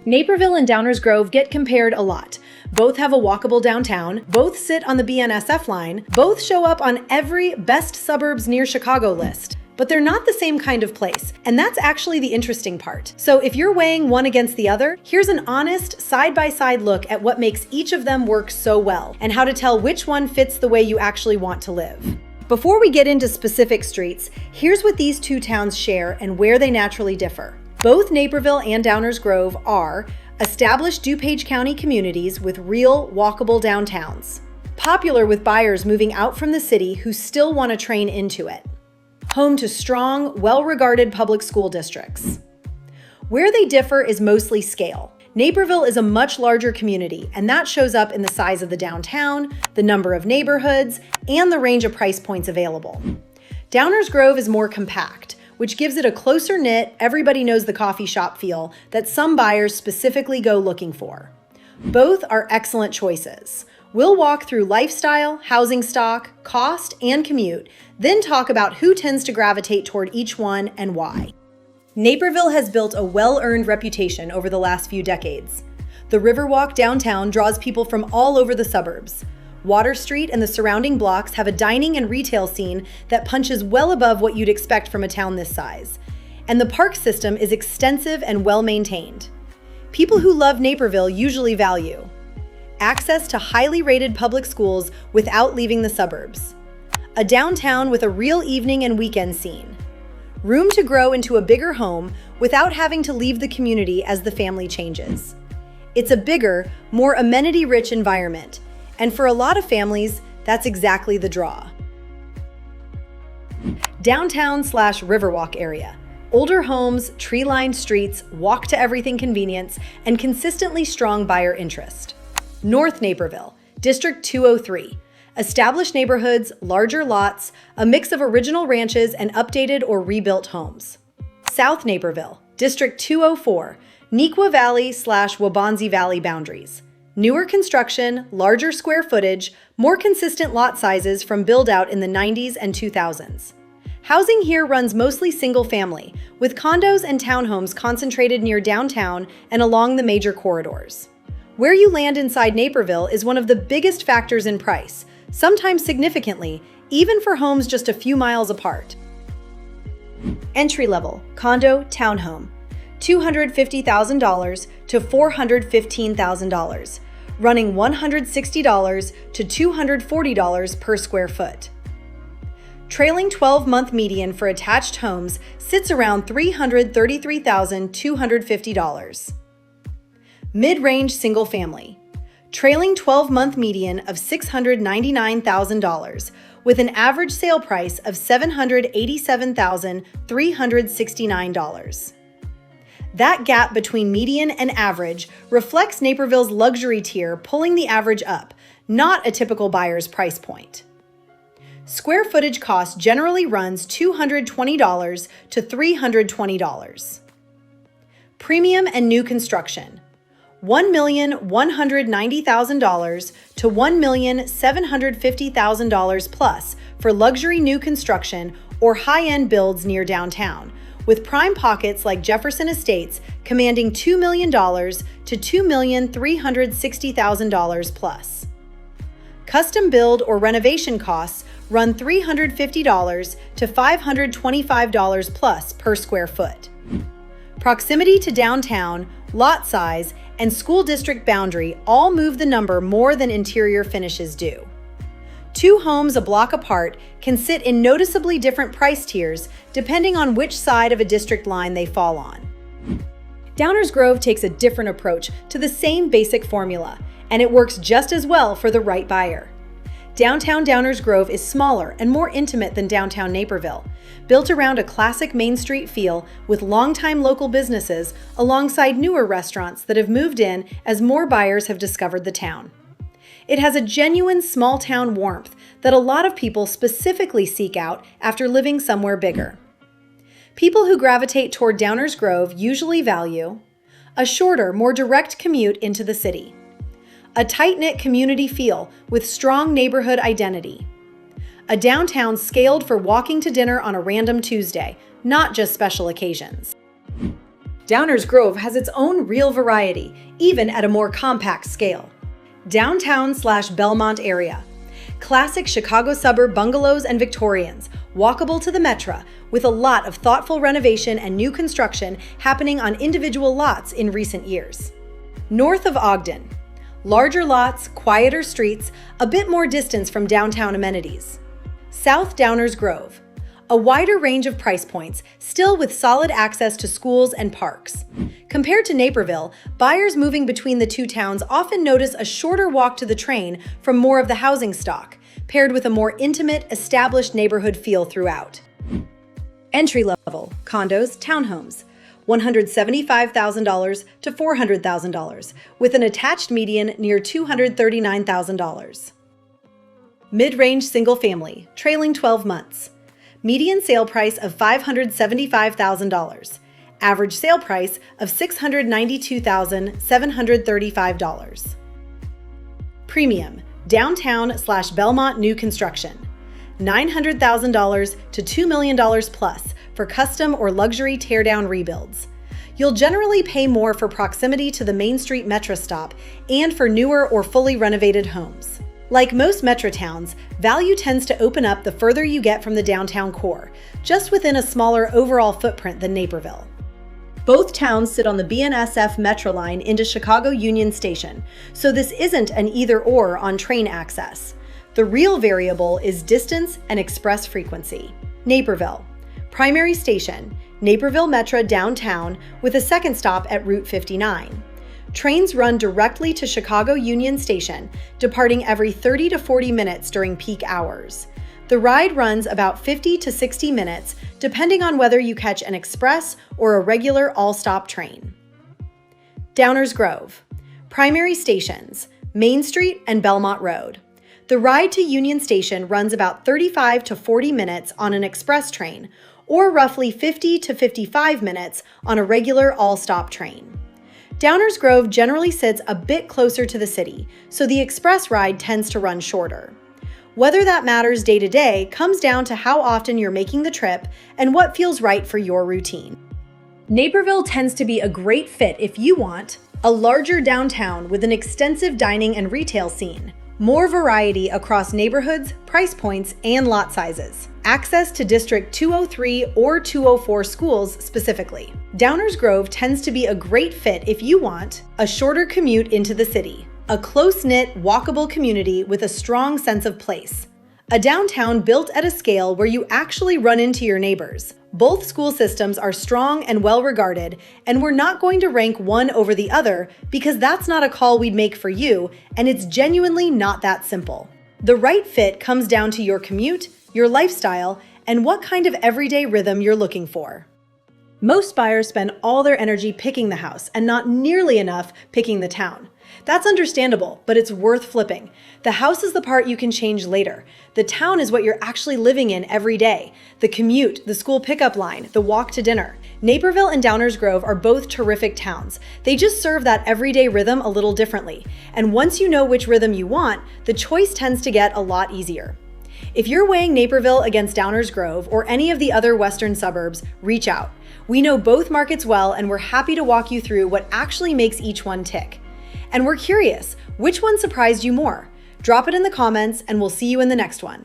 Naperville and Downers Grove get compared a lot. Both have a walkable downtown, both sit on the BNSF line, both show up on every best suburbs near Chicago list. But they're not the same kind of place, and that's actually the interesting part. So if you're weighing one against the other, here's an honest, side-by-side look at what makes each of them work so well, and how to tell which one fits the way you actually want to live. Before we get into specific streets, here's what these two towns share and where they naturally differ. Both Naperville and Downers Grove are established DuPage County communities with real, walkable downtowns, popular with buyers moving out from the city who still want to train into it. Home to strong, well-regarded public school districts. Where they differ is mostly scale. Naperville is a much larger community, and that shows up in the size of the downtown, the number of neighborhoods, and the range of price points available. Downers Grove is more compact, which gives it a closer-knit, everybody-knows-the-coffee shop feel that some buyers specifically go looking for. Both are excellent choices. We'll walk through lifestyle, housing stock, cost, and commute, then talk about who tends to gravitate toward each one and why. Naperville has built a well-earned reputation over the last few decades. The Riverwalk downtown draws people from all over the suburbs. Water Street and the surrounding blocks have a dining and retail scene that punches well above what you'd expect from a town this size. And the park system is extensive and well-maintained. People who love Naperville usually value access to highly rated public schools without leaving the suburbs, a downtown with a real evening and weekend scene, room to grow into a bigger home without having to leave the community as the family changes. It's a bigger, more amenity-rich environment, and for a lot of families, that's exactly the draw. Downtown/Riverwalk area. Older homes, tree-lined streets, walk-to-everything convenience, and consistently strong buyer interest. North Naperville, District 203. Established neighborhoods, larger lots, a mix of original ranches and updated or rebuilt homes. South Naperville, District 204, Neuqua Valley/Waubonsie Valley boundaries. Newer construction, larger square footage, more consistent lot sizes from build-out in the 90s and 2000s. Housing here runs mostly single-family, with condos and townhomes concentrated near downtown and along the major corridors. Where you land inside Naperville is one of the biggest factors in price, sometimes significantly, even for homes just a few miles apart. Entry-level, condo, townhome, $250,000 to $415,000, running $160 to $240 per square foot. Trailing 12-month median for attached homes sits around $333,250. Mid-range single family. Trailing 12-month median of $699,000 with an average sale price of $787,369. That gap between median and average reflects Naperville's luxury tier pulling the average up, not a typical buyer's price point. Square footage cost generally runs $220 to $320. Premium and new construction. $1,190,000 to $1,750,000 plus for luxury new construction or high-end builds near downtown, with prime pockets like Jefferson Estates commanding $2 million to $2,360,000 plus. Custom build or renovation costs run $350 to $525 plus per square foot. Proximity to downtown, lot size, and school district boundary all move the number more than interior finishes do. Two homes a block apart can sit in noticeably different price tiers depending on which side of a district line they fall on. Downers Grove takes a different approach to the same basic formula, and it works just as well for the right buyer. Downtown Downers Grove is smaller and more intimate than downtown Naperville, built around a classic Main Street feel with longtime local businesses alongside newer restaurants that have moved in as more buyers have discovered the town. It has a genuine small-town warmth that a lot of people specifically seek out after living somewhere bigger. People who gravitate toward Downers Grove usually value a shorter, more direct commute into the city, a tight-knit community feel with strong neighborhood identity, a downtown scaled for walking to dinner on a random Tuesday, not just special occasions. Downers Grove has its own real variety, even at a more compact scale. Downtown/Belmont area. Classic Chicago suburb bungalows and Victorians, walkable to the Metra, with a lot of thoughtful renovation and new construction happening on individual lots in recent years. North of Ogden. Larger lots, quieter streets, a bit more distance from downtown amenities. South Downers Grove. A wider range of price points, still with solid access to schools and parks. Compared to Naperville, buyers moving between the two towns often notice a shorter walk to the train from more of the housing stock, paired with a more intimate, established neighborhood feel throughout. Entry-level, condos, townhomes, $175,000 to $400,000, with an attached median near $239,000. Mid-range single-family, trailing 12 months. Median sale price of $575,000. Average sale price of $692,735. Premium, downtown/Belmont new construction. $900,000 to $2 million plus for custom or luxury teardown rebuilds. You'll generally pay more for proximity to the Main Street Metra stop and for newer or fully renovated homes. Like most Metra towns, value tends to open up the further you get from the downtown core, just within a smaller overall footprint than Naperville. Both towns sit on the BNSF Metra line into Chicago Union Station, so this isn't an either-or on train access. The real variable is distance and express frequency. Naperville. Primary station, Naperville Metra downtown with a second stop at Route 59. Trains run directly to Chicago Union Station, departing every 30 to 40 minutes during peak hours. The ride runs about 50 to 60 minutes, depending on whether you catch an express or a regular all-stop train. Downers Grove. Primary stations, Main Street and Belmont Road. The ride to Union Station runs about 35 to 40 minutes on an express train, or roughly 50 to 55 minutes on a regular all-stop train. Downers Grove generally sits a bit closer to the city, so the express ride tends to run shorter. Whether that matters day to day comes down to how often you're making the trip and what feels right for your routine. Naperville tends to be a great fit if you want a larger downtown with an extensive dining and retail scene, more variety across neighborhoods, price points, and lot sizes. Access to District 203 or 204 schools specifically. Downers Grove tends to be a great fit if you want a shorter commute into the city, a close-knit, walkable community with a strong sense of place, a downtown built at a scale where you actually run into your neighbors. Both school systems are strong and well-regarded, and we're not going to rank one over the other because that's not a call we'd make for you, and it's genuinely not that simple. The right fit comes down to your commute, your lifestyle, and what kind of everyday rhythm you're looking for. Most buyers spend all their energy picking the house and not nearly enough picking the town. That's understandable, but it's worth flipping. The house is the part you can change later. The town is what you're actually living in every day. The commute, the school pickup line, the walk to dinner. Naperville and Downers Grove are both terrific towns. They just serve that everyday rhythm a little differently. And once you know which rhythm you want, the choice tends to get a lot easier. If you're weighing Naperville against Downers Grove or any of the other western suburbs, reach out. We know both markets well, and we're happy to walk you through what actually makes each one tick. And we're curious, which one surprised you more? Drop it in the comments, and we'll see you in the next one.